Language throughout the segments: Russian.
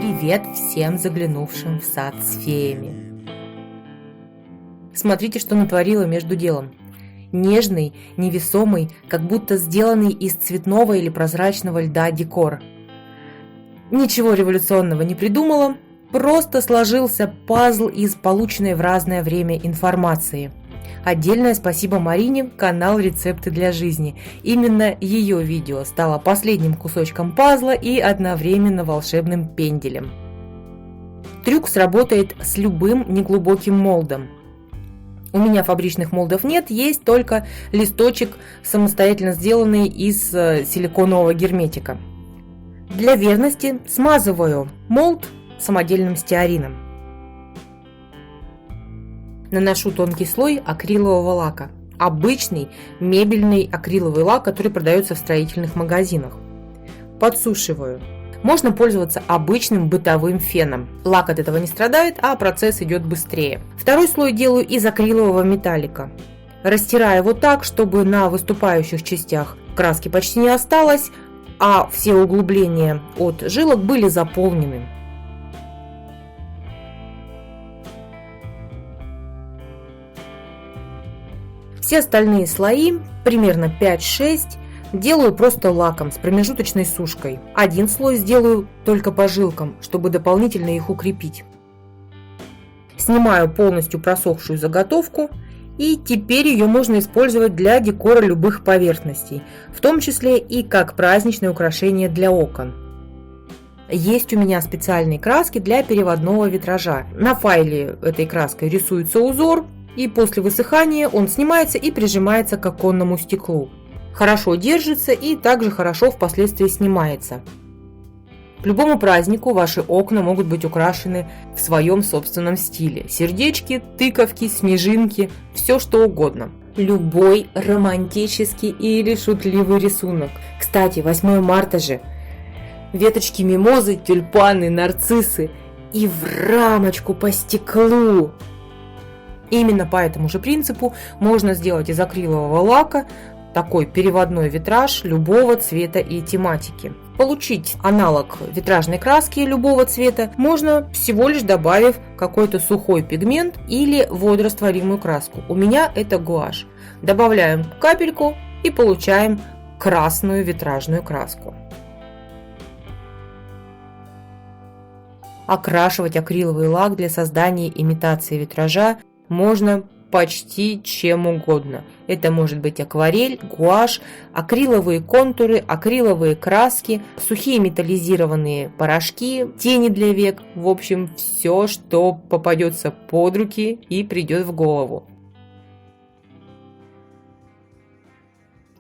Привет всем заглянувшим в сад с феями! Смотрите, что натворила между делом. Нежный, невесомый, как будто сделанный из цветного или прозрачного льда декор. Ничего революционного не придумала, просто сложился пазл из полученной в разное время информации. Отдельное спасибо Марине, канал «Рецепты для жизни». Именно ее видео стало последним кусочком пазла и одновременно волшебным пенделем. Трюк сработает с любым неглубоким молдом. У меня фабричных молдов нет, есть только листочек, самостоятельно сделанный из силиконового герметика. Для верности смазываю молд самодельным стеарином. Наношу тонкий слой акрилового лака. Обычный мебельный акриловый лак, который продается в строительных магазинах. Подсушиваю. Можно пользоваться обычным бытовым феном. Лак от этого не страдает, а процесс идет быстрее. Второй слой делаю из акрилового металлика. Растираю его так, чтобы на выступающих частях краски почти не осталось, а все углубления от жилок были заполнены. Все остальные слои, примерно 5-6, делаю просто лаком с промежуточной сушкой. Один слой сделаю только по жилкам, чтобы дополнительно их укрепить. Снимаю полностью просохшую заготовку, и теперь ее можно использовать для декора любых поверхностей, в том числе и как праздничное украшение для окон. Есть у меня специальные краски для переводного витража. На файле этой краской рисуется узор, и после высыхания он снимается и прижимается к оконному стеклу. Хорошо держится и также хорошо впоследствии снимается. К любому празднику ваши окна могут быть украшены в своем собственном стиле. Сердечки, тыковки, снежинки, все что угодно. Любой романтический или шутливый рисунок. Кстати, 8 марта же. Веточки мимозы, тюльпаны, нарциссы и в рамочку по стеклу. Именно по этому же принципу можно сделать из акрилового лака такой переводной витраж любого цвета и тематики. Получить аналог витражной краски любого цвета можно, всего лишь добавив какой-то сухой пигмент или водорастворимую краску. У меня это гуашь. Добавляем капельку и получаем красную витражную краску. Окрашивать акриловый лак для создания имитации витража можно почти чем угодно. Это может быть акварель, гуашь, акриловые контуры, акриловые краски, сухие металлизированные порошки, тени для век. В общем, все, что попадется под руки и придет в голову.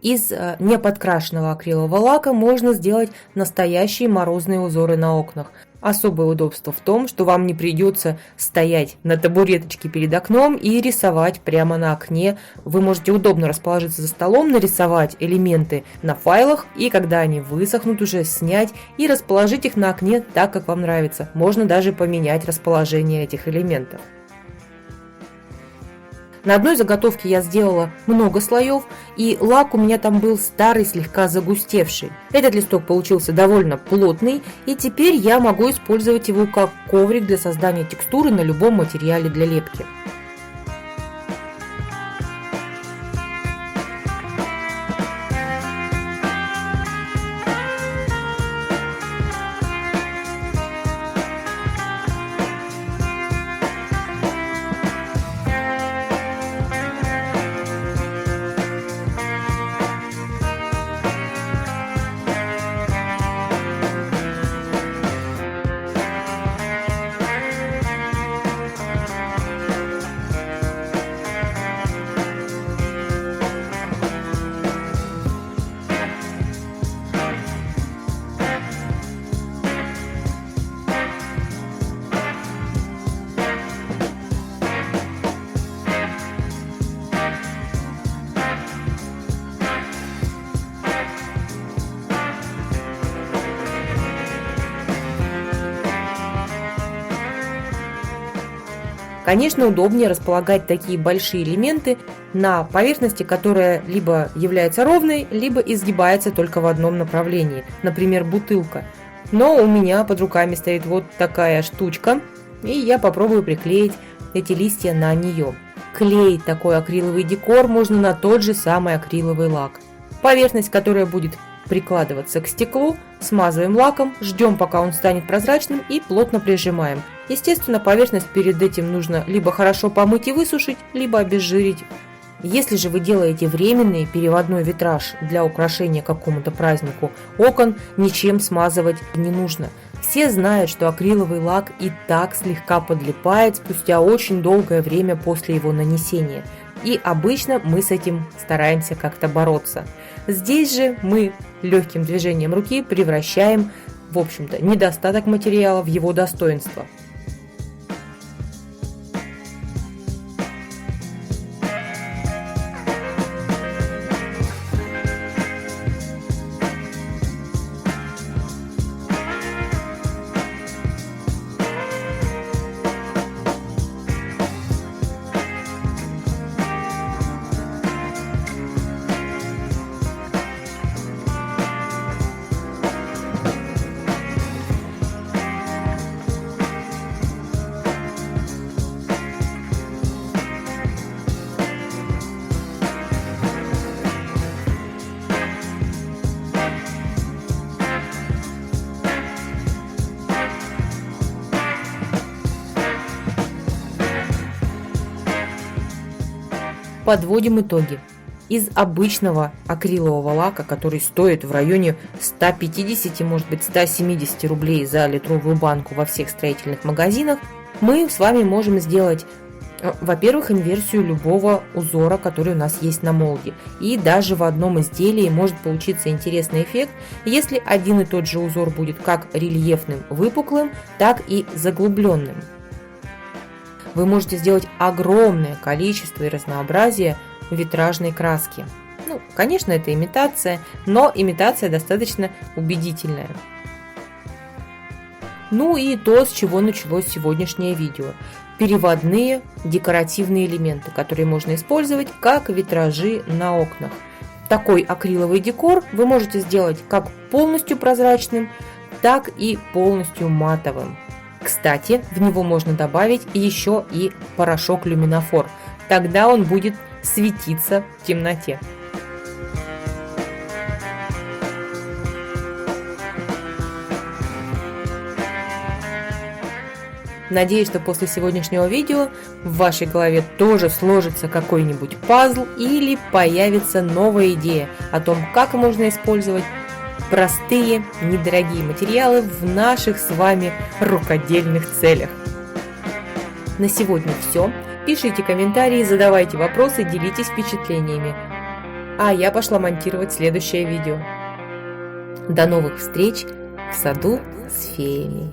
Из неподкрашенного акрилового лака можно сделать настоящие морозные узоры на окнах. Особое удобство в том, что вам не придется стоять на табуреточке перед окном и рисовать прямо на окне. Вы можете удобно расположиться за столом, нарисовать элементы на файлах, и когда они высохнут, уже снять и расположить их на окне так, как вам нравится. Можно даже поменять расположение этих элементов. На одной заготовке я сделала много слоев, и лак у меня там был старый, слегка загустевший. Этот листок получился довольно плотный, и теперь я могу использовать его как коврик для создания текстуры на любом материале для лепки. Конечно, удобнее располагать такие большие элементы на поверхности, которая либо является ровной, либо изгибается только в одном направлении, например, бутылка. Но у меня под руками стоит вот такая штучка, и я попробую приклеить эти листья на нее. Клеить такой акриловый декор можно на тот же самый акриловый лак. Поверхность, которая будет прикладываться к стеклу, смазываем лаком, ждем, пока он станет прозрачным, и плотно прижимаем. Естественно, поверхность перед этим нужно либо хорошо помыть и высушить, либо обезжирить. Если же вы делаете временный переводной витраж для украшения какому-то празднику окон, ничем смазывать не нужно. Все знают, что акриловый лак и так слегка подлипает спустя очень долгое время после его нанесения. И обычно мы с этим стараемся как-то бороться. Здесь же мы легким движением руки превращаем, в общем-то, недостаток материала в его достоинство. Подводим итоги. Из обычного акрилового лака, который стоит в районе 150, может быть 170 рублей за литровую банку во всех строительных магазинах, мы с вами можем сделать, во-первых, инверсию любого узора, который у нас есть на молде. И даже в одном изделии может получиться интересный эффект, если один и тот же узор будет как рельефным, выпуклым, так и заглубленным. Вы можете сделать огромное количество и разнообразие витражной краски. Конечно, это имитация, но имитация достаточно убедительная. И то, с чего началось сегодняшнее видео. Переводные декоративные элементы, которые можно использовать как витражи на окнах. Такой акриловый декор вы можете сделать как полностью прозрачным, так и полностью матовым. Кстати, в него можно добавить еще и порошок люминофор. Тогда он будет светиться в темноте. Надеюсь, что после сегодняшнего видео в вашей голове тоже сложится какой-нибудь пазл или появится новая идея о том, как можно использовать простые, недорогие материалы в наших с вами рукодельных целях. На сегодня все. Пишите комментарии, задавайте вопросы, делитесь впечатлениями. А я пошла монтировать следующее видео. До новых встреч в саду с феями.